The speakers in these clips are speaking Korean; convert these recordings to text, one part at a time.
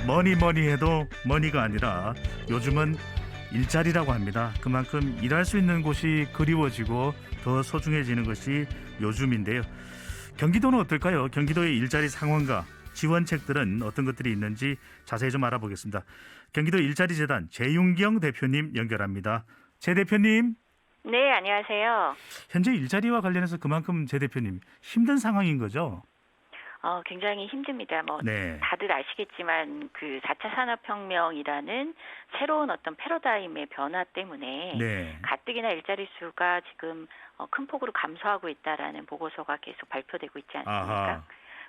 뭐니 해도 머니가 아니라 요즘은 일자리라고 합니다. 그만큼 일할 수 있는 곳이 그리워지고 더 소중해지는 것이 요즘인데요. 경기도는 어떨까요? 경기도의 일자리 상황과 지원책들은 어떤 것들이 있는지 자세히 좀 알아보겠습니다. 경기도 일자리재단 재윤경 대표님 연결합니다. 재 대표님. 네, 안녕하세요. 현재 일자리와 관련해서 그만큼 재 대표님 힘든 상황인 거죠? 굉장히 힘듭니다. 네. 다들 아시겠지만 그 4차 산업혁명이라는 새로운 어떤 패러다임의 변화 때문에 네. 가뜩이나 일자리 수가 지금 큰 폭으로 감소하고 있다라는 보고서가 계속 발표되고 있지 않습니까? 아하.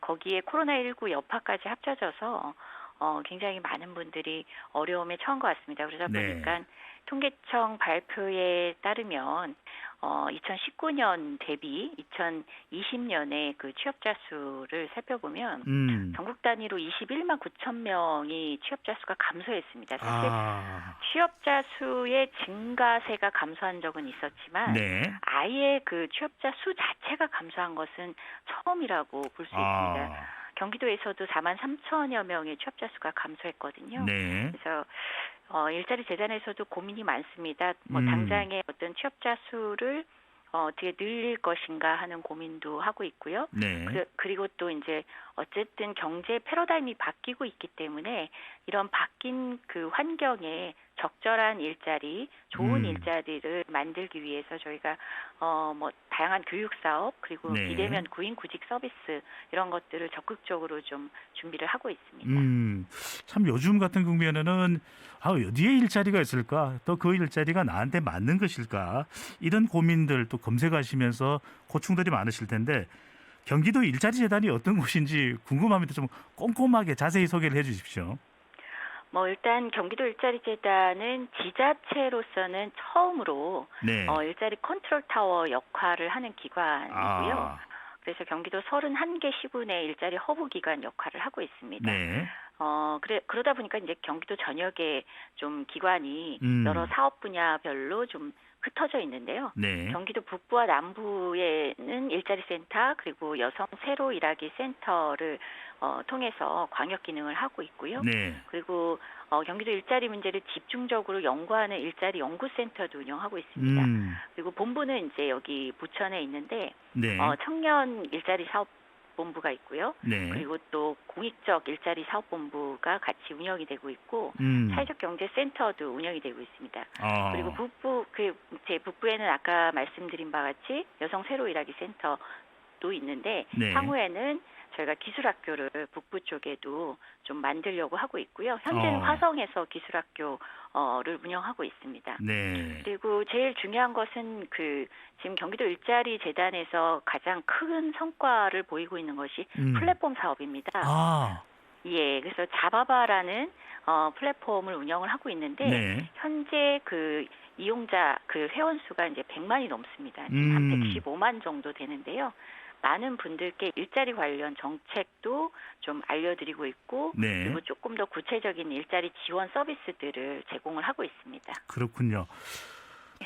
거기에 코로나19 여파까지 합쳐져서 굉장히 많은 분들이 어려움에 처한 것 같습니다. 그러다 네. 보니까 통계청 발표에 따르면 2019년 대비 2020년에 그 취업자 수를 살펴보면 전국 단위로 21만 9천 명이 취업자 수가 감소했습니다. 사실 취업자 수의 증가세가 감소한 적은 있었지만 네. 아예 그 취업자 수 자체가 감소한 것은 처음이라고 볼 수 있습니다. 경기도에서도 4만 3천여 명의 취업자 수가 감소했거든요. 네. 그래서 일자리 재단에서도 고민이 많습니다. 당장의 어떤 취업자 수를 어떻게 늘릴 것인가 하는 고민도 하고 있고요. 네. 그리고 또 이제 어쨌든 경제 패러다임이 바뀌고 있기 때문에 이런 바뀐 그 환경에 적절한 일자리, 좋은 일자리를 만들기 위해서 저희가 다양한 교육 사업 그리고 네. 비대면 구인 구직 서비스 이런 것들을 적극적으로 좀 준비를 하고 있습니다. 참 요즘 같은 국면에는 어디에 일자리가 있을까? 또 그 일자리가 나한테 맞는 것일까? 이런 고민들 또 검색하시면서 고충들이 많으실 텐데 경기도 일자리재단이 어떤 곳인지 궁금합니다. 좀 꼼꼼하게 자세히 소개를 해 주십시오. 일단 경기도 일자리재단은 지자체로서는 처음으로 네. 일자리 컨트롤 타워 역할을 하는 기관이고요. 그래서 경기도 31개 시군의 일자리 허브 기관 역할을 하고 있습니다. 네. 그러다 보니까 이제 경기도 전역에 좀 기관이 여러 사업 분야별로 좀 흩어져 있는데요. 네. 경기도 북부와 남부에는 일자리 센터 그리고 여성 새로 일하기 센터를 통해서 광역 기능을 하고 있고요. 네. 그리고 경기도 일자리 문제를 집중적으로 연구하는 일자리 연구센터도 운영하고 있습니다. 그리고 본부는 이제 여기 부천에 있는데 네. 청년 일자리 사업 본부가 있고요. 네. 그리고 또 공익적 일자리 사업본부가 같이 운영이 되고 있고 사회적 경제 센터도 운영이 되고 있습니다. 그리고 제 북부에는 아까 말씀드린 바와 같이 여성 새로 일하기 센터도 있는데 네. 향후에는 저희가 기술학교를 북부 쪽에도 좀 만들려고 하고 있고요. 현재는 화성에서 기술학교를 운영하고 있습니다. 네. 그리고 제일 중요한 것은 지금 경기도 일자리 재단에서 가장 큰 성과를 보이고 있는 것이 플랫폼 사업입니다. 예, 그래서 자바바라는 플랫폼을 운영을 하고 있는데 네. 현재 이용자 회원 수가 이제 100만이 넘습니다. 지금 한 115만 정도 되는데요. 많은 분들께 일자리 관련 정책도 좀 알려드리고 있고 네. 그리고 조금 더 구체적인 일자리 지원 서비스들을 제공을 하고 있습니다. 그렇군요.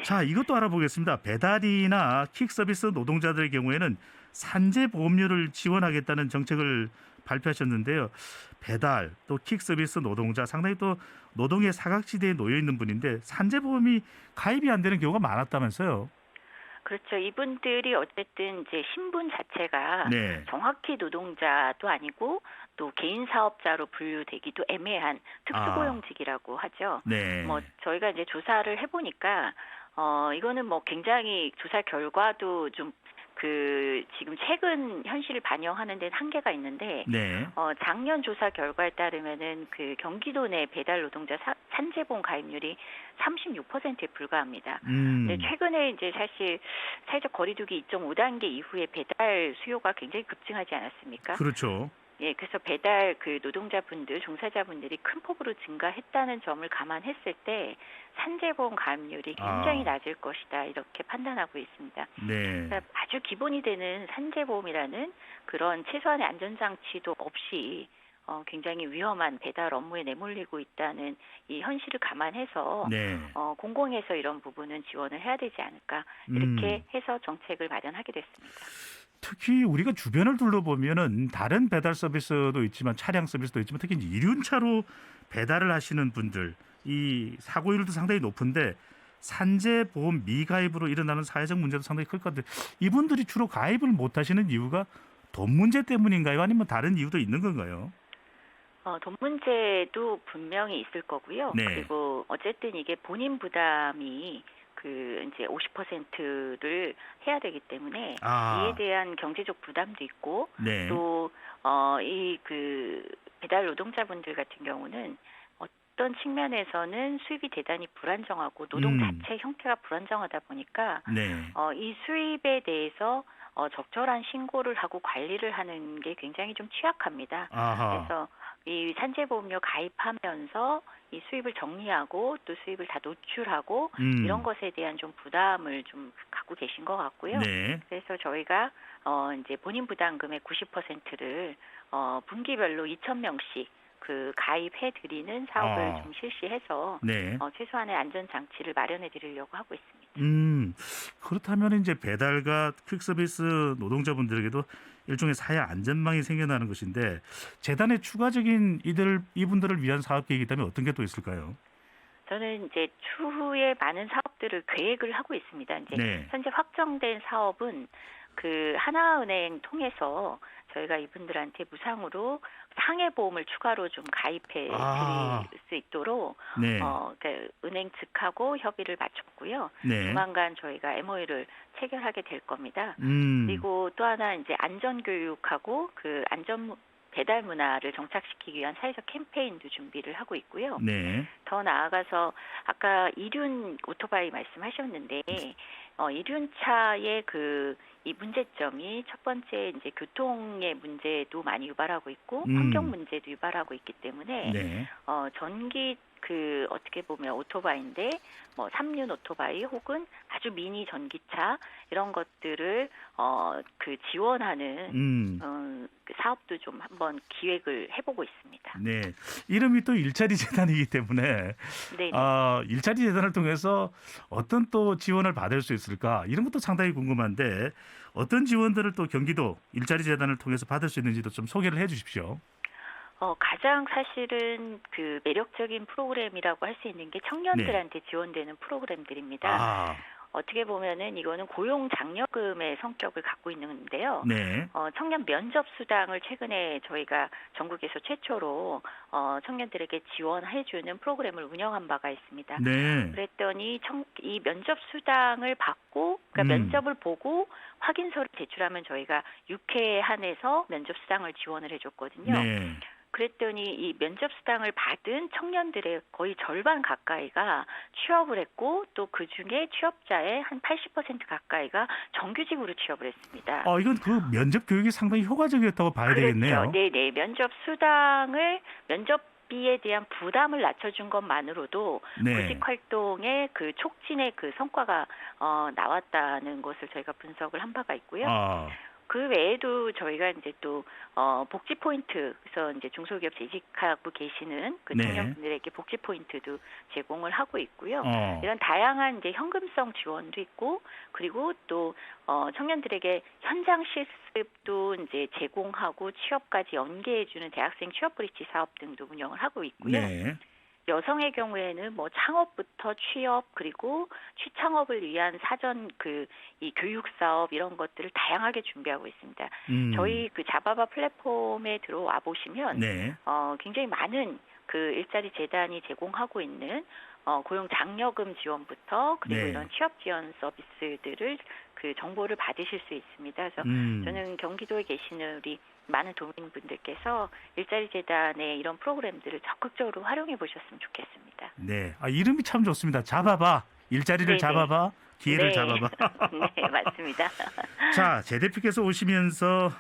자, 이것도 알아보겠습니다. 배달이나 킥 서비스 노동자들의 경우에는 산재 보험료를 지원하겠다는 정책을 발표하셨는데요. 배달 또 킥 서비스 노동자 상당히 또 노동의 사각지대에 놓여 있는 분인데 산재 보험이 가입이 안 되는 경우가 많았다면서요. 그렇죠. 이분들이 어쨌든 이제 신분 자체가 네. 정확히 노동자도 아니고 또 개인 사업자로 분류되기도 애매한 특수고용직이라고 하죠. 네. 저희가 이제 조사를 해보니까 이거는 굉장히 조사 결과도 좀 지금 최근 현실을 반영하는 데는 한계가 있는데 네. 작년 조사 결과에 따르면은 경기도 내 배달 노동자 산재보험 가입률이 36%에 불과합니다. 근데 최근에 이제 사실 사회적 거리두기 2.5단계 이후에 배달 수요가 굉장히 급증하지 않았습니까? 그렇죠. 예, 그래서 배달 노동자분들, 종사자분들이 큰 폭으로 증가했다는 점을 감안했을 때 산재보험 가입률이 굉장히 낮을 것이다 이렇게 판단하고 있습니다. 네. 그러니까 아주 기본이 되는 산재보험이라는 그런 최소한의 안전장치도 없이 굉장히 위험한 배달 업무에 내몰리고 있다는 이 현실을 감안해서 네. 공공에서 이런 부분은 지원을 해야 되지 않을까 이렇게 해서 정책을 마련하게 됐습니다. 특히 우리가 주변을 둘러보면은 다른 배달 서비스도 있지만 차량 서비스도 있지만 특히 이제 이륜차로 배달을 하시는 분들 이 사고율도 상당히 높은데 산재 보험 미가입으로 일어나는 사회적 문제도 상당히 클 것 같아요. 이분들이 주로 가입을 못 하시는 이유가 돈 문제 때문인가요? 아니면 다른 이유도 있는 건가요? 돈 문제도 분명히 있을 거고요. 네. 그리고 어쨌든 이게 본인 부담이 그 이제 50%를 해야 되기 때문에 이에 대한 경제적 부담도 있고 네. 또 이 그 배달 노동자분들 같은 경우는 어떤 측면에서는 수입이 대단히 불안정하고 노동 자체 형태가 불안정하다 보니까 네. 이 수입에 대해서 적절한 신고를 하고 관리를 하는 게 굉장히 좀 취약합니다. 그래서 이 산재보험료 가입하면서 이 수입을 정리하고 또 수입을 다 노출하고 이런 것에 대한 좀 부담을 좀 갖고 계신 것 같고요. 네. 그래서 저희가 이제 본인 부담금의 90%를 분기별로 2,000명씩 그 가입해 드리는 사업을 좀 실시해서 네. 최소한의 안전 장치를 마련해 드리려고 하고 있습니다. 그렇다면 이제 배달과 퀵서비스 노동자분들에게도 일종의 사회 안전망이 생겨나는 것인데 재단의 추가적인 이분들을 위한 사업 계획이 있다면 어떤 게 또 있을까요? 저는 이제 추후에 많은 사업들을 계획을 하고 있습니다. 이제 네. 현재 확정된 사업은 그 하나은행 통해서 저희가 이분들한테 무상으로 상해보험을 추가로 좀 가입해 드릴 수 있도록 네. 그러니까 은행 측하고 협의를 마쳤고요. 네. 조만간 저희가 MOU를 체결하게 될 겁니다. 음. 그리고 또 하나 이제 안전교육하고 그 안전 배달 문화를 정착시키기 위한 사회적 캠페인도 준비를 하고 있고요. 네. 더 나아가서 아까 이륜 오토바이 말씀하셨는데 이륜차의 이 문제점이 첫 번째 이제 교통의 문제도 많이 유발하고 있고 환경 문제도 유발하고 있기 때문에 네. 전기 어떻게 보면 오토바이인데 뭐 3륜 오토바이 혹은 아주 미니 전기차 이런 것들을 지원하는 그 사업도 좀 한번 기획을 해보고 있습니다. 네. 이름이 또 일자리 재단이기 때문에 네. 일자리 재단을 통해서 어떤 또 지원을 받을 수 있을까 이런 것도 상당히 궁금한데 어떤 지원들을 또 경기도 일자리 재단을 통해서 받을 수 있는지도 좀 소개를 해주십시오. 가장 사실은 그 매력적인 프로그램이라고 할 수 있는 게 청년들한테 지원되는 프로그램들입니다. 어떻게 보면은 이거는 고용 장려금의 성격을 갖고 있는데요. 네. 청년 면접 수당을 최근에 저희가 전국에서 최초로 청년들에게 지원해주는 프로그램을 운영한 바가 있습니다. 네. 그랬더니 이 면접 수당을 받고 그러니까 면접을 보고 확인서를 제출하면 저희가 6회에 한해서 면접 수당을 지원을 해줬거든요. 네. 그랬더니 이 면접 수당을 받은 청년들의 거의 절반 가까이가 취업을 했고 또 그중에 취업자의 한 80% 가까이가 정규직으로 취업을 했습니다. 이건 그 면접 교육이 상당히 효과적이었다고 봐야 되겠네요. 네네. 면접 수당을 면접비에 대한 부담을 낮춰준 것만으로도 구직 활동의 그 촉진의 그 성과가 나왔다는 것을 저희가 분석을 한 바가 있고요. 그 외에도 저희가 이제 또 복지 포인트, 그래서 이제 중소기업 재직하고 계시는 그 청년분들에게 복지 포인트도 제공을 하고 있고요. 이런 다양한 이제 현금성 지원도 있고, 그리고 또 청년들에게 현장 실습도 이제 제공하고 취업까지 연계해주는 대학생 취업 브릿지 사업 등도 운영을 하고 있고요. 여성의 경우에는 뭐 창업부터 취업 그리고 취창업을 위한 사전 이 교육 사업 이런 것들을 다양하게 준비하고 있습니다. 저희 그 자바바 플랫폼에 들어와 보시면 굉장히 많은 그 일자리 재단이 제공하고 있는 고용 장려금 지원부터 그리고 이런 취업 지원 서비스들을 그 정보를 받으실 수 있습니다. 그래서 저는 경기도에 계시는 우리 많은 도민분들께서 일자리 재단의 이런 프로그램들을 적극적으로 활용해 보셨으면 좋겠습니다. 네, 이름이 참 좋습니다. 잡아봐, 일자리를 잡아봐, 기회를 잡아봐. 네, 맞습니다. 자, 제 대표께서 오시면서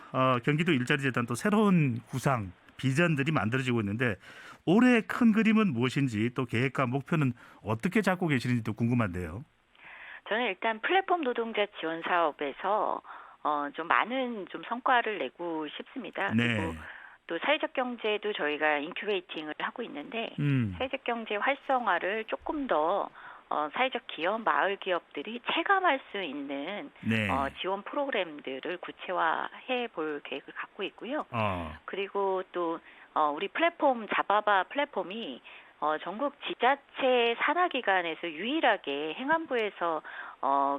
경기도 일자리 재단 또 새로운 구상, 비전들이 만들어지고 있는데 올해 큰 그림은 무엇인지 또 계획과 목표는 어떻게 잡고 계시는지도 궁금한데요. 저는 일단 플랫폼 노동자 지원 사업에서 좀 많은 좀 성과를 내고 싶습니다. 그리고 또 사회적 경제도 저희가 인큐베이팅을 하고 있는데 사회적 경제 활성화를 조금 더 사회적 기업, 마을 기업들이 체감할 수 있는 네. 지원 프로그램들을 구체화해 볼 계획을 갖고 있고요. 그리고 또 우리 플랫폼 자바바 플랫폼이 전국 지자체 산하기관에서 유일하게 행안부에서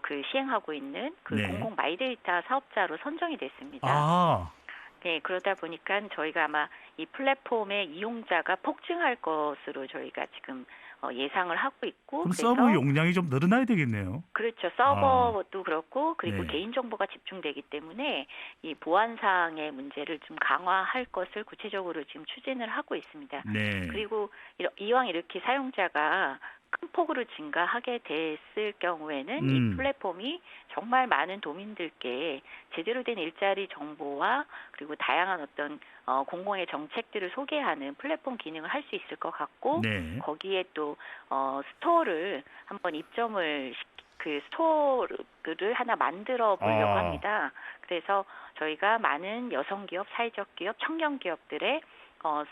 그 시행하고 있는 그 네. 공공 마이데이터 사업자로 선정이 됐습니다. 네, 그러다 보니까 저희가 아마 이 플랫폼의 이용자가 폭증할 것으로 저희가 지금 예상을 하고 있고, 그럼 그래서 서버 용량이 좀 늘어나야 되겠네요. 그렇죠. 서버도 그렇고, 그리고 네. 개인정보가 집중되기 때문에 이 보안상의 문제를 좀 강화할 것을 구체적으로 지금 추진을 하고 있습니다. 네. 그리고 이왕 이렇게 사용자가 큰 폭으로 증가하게 됐을 경우에는 이 플랫폼이 정말 많은 도민들께 제대로 된 일자리 정보와 그리고 다양한 어떤 공공의 정책들을 소개하는 플랫폼 기능을 할 수 있을 것 같고, 네. 거기에 또 스토어를 한번 그 스토어를 하나 만들어 보려고 합니다. 그래서 저희가 많은 여성 기업, 사회적 기업, 청년 기업들의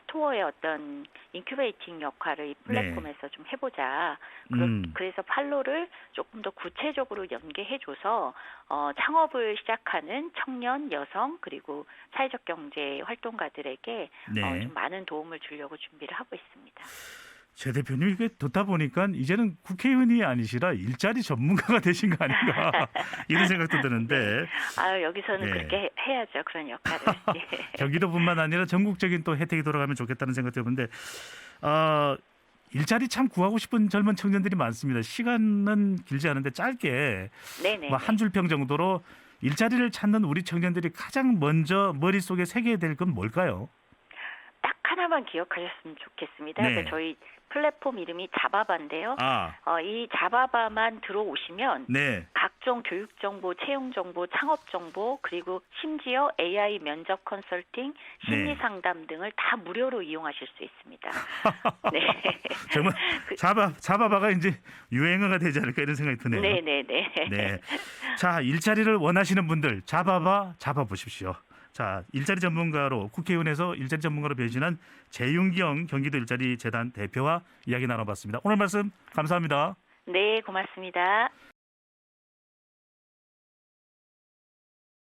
스토어의 어떤 인큐베이팅 역할을 이 플랫폼에서 좀 해보자. 그래서 판로를 조금 더 구체적으로 연계해줘서 창업을 시작하는 청년, 여성 그리고 사회적 경제 활동가들에게 좀 많은 도움을 주려고 준비를 하고 있습니다. 제 대표님 이게 듣다 보니까 이제는 국회의원이 아니시라 일자리 전문가가 되신 거 아닌가 이런 생각도 드는데. 여기서는 그렇게 해야죠. 그런 역할을. 경기도뿐만 아니라 전국적인 또 혜택이 돌아가면 좋겠다는 생각도 드는데 일자리 참 구하고 싶은 젊은 청년들이 많습니다. 시간은 길지 않은데 짧게 뭐 한 줄 평 정도로 일자리를 찾는 우리 청년들이 가장 먼저 머릿속에 새겨야 될 건 뭘까요? 딱 하나만 기억하셨으면 좋겠습니다. 네. 그러니까 저희 플랫폼 이름이 자바바인데요. 이 자바바만 들어오시면 각종 교육 정보, 채용 정보, 창업 정보, 그리고 심지어 AI 면접 컨설팅, 심리 상담 등을 다 무료로 이용하실 수 있습니다. 네. 정말 자바바가 이제 유행어가 되지 않을까 이런 생각이 드네요. 네. 자, 일자리를 원하시는 분들 자바바 잡아보십시오. 자, 일자리 전문가로 국회의원에서 일자리 전문가로 변신한 재윤경 경기도 일자리 재단 대표와 이야기 나눠봤습니다. 오늘 말씀 감사합니다. 네, 고맙습니다.